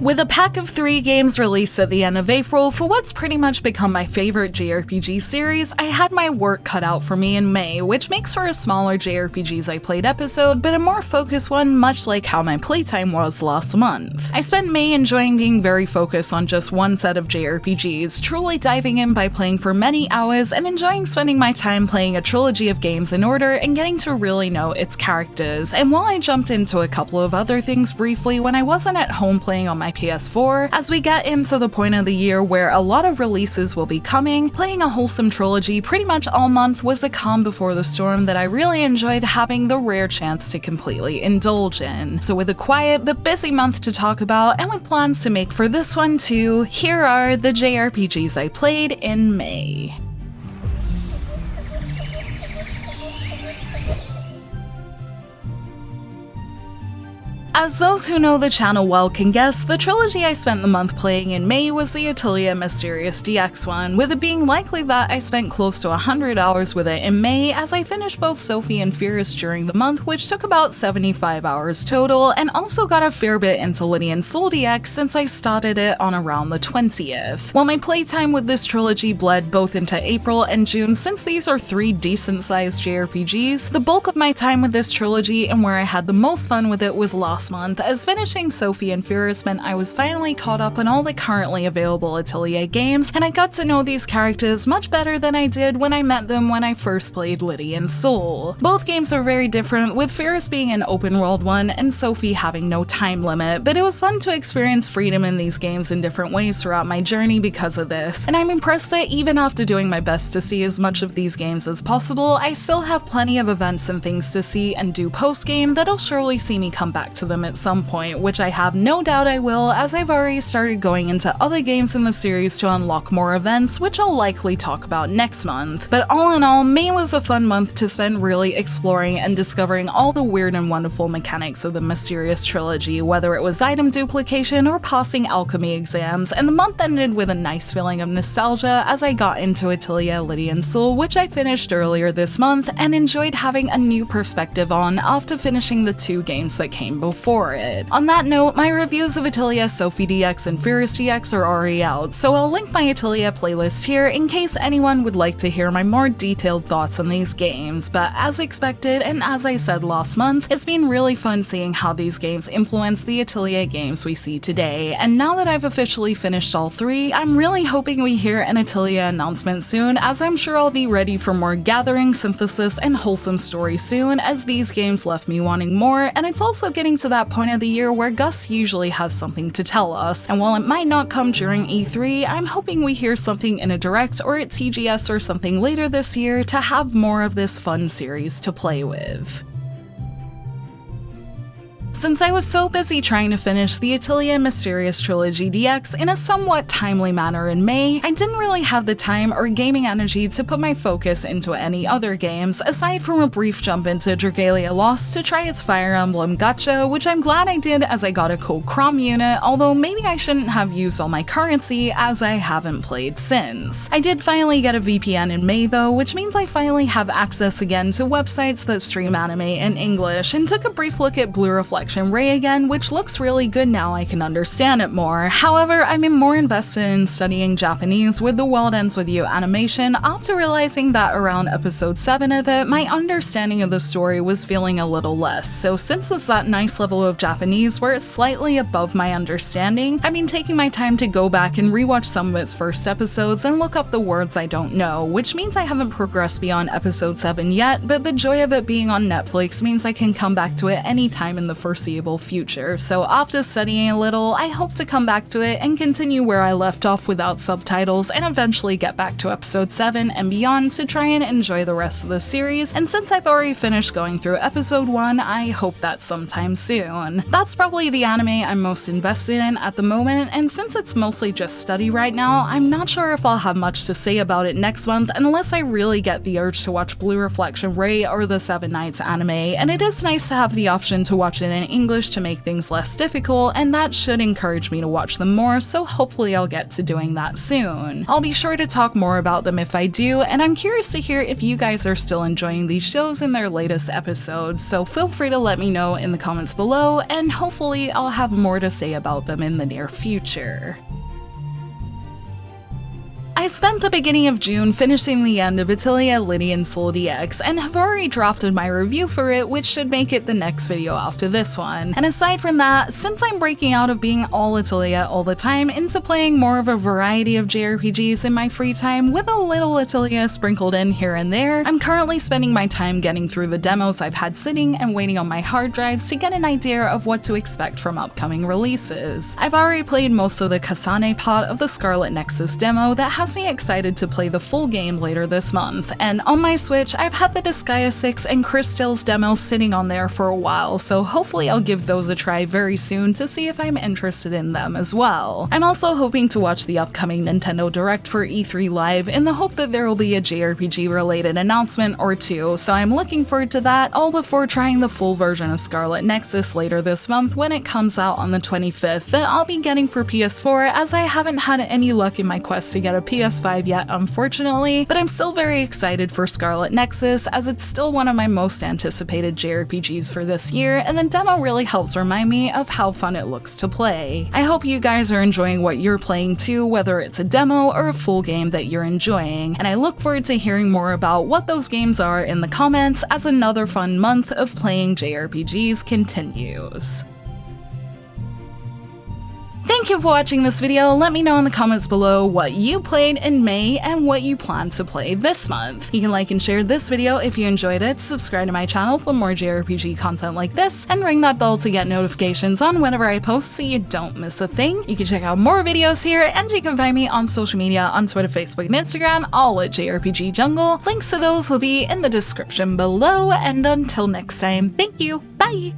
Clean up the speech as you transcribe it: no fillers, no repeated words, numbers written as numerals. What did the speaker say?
With a pack of 3 games released at the end of April for what's pretty much become my favorite JRPG series, I had my work cut out for me in May, which makes for a smaller JRPGs I Played episode, but a more focused one, much like how my playtime was last month. I spent May enjoying being very focused on just one set of JRPGs, truly diving in by playing for many hours and enjoying spending my time playing a trilogy of games in order and getting to really know its characters. And while I jumped into a couple of other things briefly when I wasn't at home playing on my PS4, as we get into the point of the year where a lot of releases will be coming, playing a wholesome trilogy pretty much all month was the calm before the storm that I really enjoyed having the rare chance to completely indulge in. So with a quiet but busy month to talk about, and with plans to make for this one too, here are the JRPGs I played in May. As those who know the channel well can guess, the trilogy I spent the month playing in May was the Atelier Mysterious DX one, with it being likely that I spent close to 100 hours with it in May as I finished both Sophie and Firis during the month, which took about 75 hours total, and also got a fair bit into Lydie and Suelle DX since I started it on around the 20th. While my playtime with this trilogy bled both into April and June since these are 3 decent-sized JRPGs, the bulk of my time with this trilogy and where I had the most fun with it was last month, as finishing Sophie and Firis meant I was finally caught up on all the currently available Atelier games, and I got to know these characters much better than I did when I met them when I first played Lydie and Suelle. Both games are very different, with Firis being an open world one and Sophie having no time limit, but it was fun to experience freedom in these games in different ways throughout my journey because of this, and I'm impressed that even after doing my best to see as much of these games as possible, I still have plenty of events and things to see and do post-game that'll surely see me come back to them at some point, which I have no doubt I will, as I've already started going into other games in the series to unlock more events, which I'll likely talk about next month. But all in all, May was a fun month to spend really exploring and discovering all the weird and wonderful mechanics of the Mysterious Trilogy, whether it was item duplication or passing alchemy exams, and the month ended with a nice feeling of nostalgia as I got into Atelier Lydie and Suelle, which I finished earlier this month and enjoyed having a new perspective on after finishing the 2 games that came before it. On that note, my reviews of Atelier Sophie DX and Firis DX are already out, so I'll link my Atelier playlist here in case anyone would like to hear my more detailed thoughts on these games. But as expected, and as I said last month, it's been really fun seeing how these games influence the Atelier games we see today, and now that I've officially finished all 3, I'm really hoping we hear an Atelier announcement soon, as I'm sure I'll be ready for more gathering, synthesis, and wholesome story soon, as these games left me wanting more, and it's also getting to that point of the year where Gus usually has something to tell us, and while it might not come during E3, I'm hoping we hear something in a direct or at TGS or something later this year to have more of this fun series to play with. Since I was so busy trying to finish the Atelier Mysterious Trilogy DX in a somewhat timely manner in May, I didn't really have the time or gaming energy to put my focus into any other games, aside from a brief jump into Dragalia Lost to try its Fire Emblem gacha, which I'm glad I did as I got a cool Crom unit, although maybe I shouldn't have used all my currency as I haven't played since. I did finally get a VPN in May though, which means I finally have access again to websites that stream anime in English, and took a brief look at Blue Reflection Ray again, which looks really good now I can understand it more. However, I'm more invested in studying Japanese with the World Ends With You animation after realizing that around episode 7 of it, my understanding of the story was feeling a little less. So since it's that nice level of Japanese where it's slightly above my understanding, I've been taking my time to go back and rewatch some of its first episodes and look up the words I don't know, which means I haven't progressed beyond episode 7 yet, but the joy of it being on Netflix means I can come back to it anytime in the foreseeable future. So after studying a little, I hope to come back to it and continue where I left off without subtitles, and eventually get back to episode 7 and beyond to try and enjoy the rest of the series. And since I've already finished going through episode 1, I hope that's sometime soon. That's probably the anime I'm most invested in at the moment, and since it's mostly just study right now, I'm not sure if I'll have much to say about it next month unless I really get the urge to watch Blue Reflection Ray or the Seven Knights anime, and it is nice to have the option to watch it in English to make things less difficult, and that should encourage me to watch them more, so hopefully I'll get to doing that soon. I'll be sure to talk more about them if I do, and I'm curious to hear if you guys are still enjoying these shows in their latest episodes, so feel free to let me know in the comments below, and hopefully I'll have more to say about them in the near future. I spent the beginning of June finishing the end of Atelier Lydie and Soul DX, and have already drafted my review for it, which should make it the next video after this one. And aside from that, since I'm breaking out of being all Atelier all the time into playing more of a variety of JRPGs in my free time with a little Atelier sprinkled in here and there, I'm currently spending my time getting through the demos I've had sitting and waiting on my hard drives to get an idea of what to expect from upcoming releases. I've already played most of the Kasane part of the Scarlet Nexus demo that has me excited to play the full game later this month, and on my Switch I've had the Disgaea 6 and Cris Tales demos sitting on there for a while, so hopefully I'll give those a try very soon to see if I'm interested in them as well. I'm also hoping to watch the upcoming Nintendo Direct for E3 Live in the hope that there will be a JRPG related announcement or two, so I'm looking forward to that, all before trying the full version of Scarlet Nexus later this month when it comes out on the 25th that I'll be getting for PS4, as I haven't had any luck in my quest to get a PS5 yet, unfortunately, but I'm still very excited for Scarlet Nexus as it's still one of my most anticipated JRPGs for this year, and the demo really helps remind me of how fun it looks to play. I hope you guys are enjoying what you're playing too, whether it's a demo or a full game that you're enjoying, and I look forward to hearing more about what those games are in the comments as another fun month of playing JRPGs continues. Thank you for watching this video. Let me know in the comments below what you played in May and what you plan to play this month. You can like and share this video if you enjoyed it, subscribe to my channel for more JRPG content like this, and ring that bell to get notifications on whenever I post so you don't miss a thing. You can check out more videos here, and you can find me on social media on Twitter, Facebook, and Instagram, all at JRPG Jungle. Links to those will be in the description below, and until next time, thank you, bye!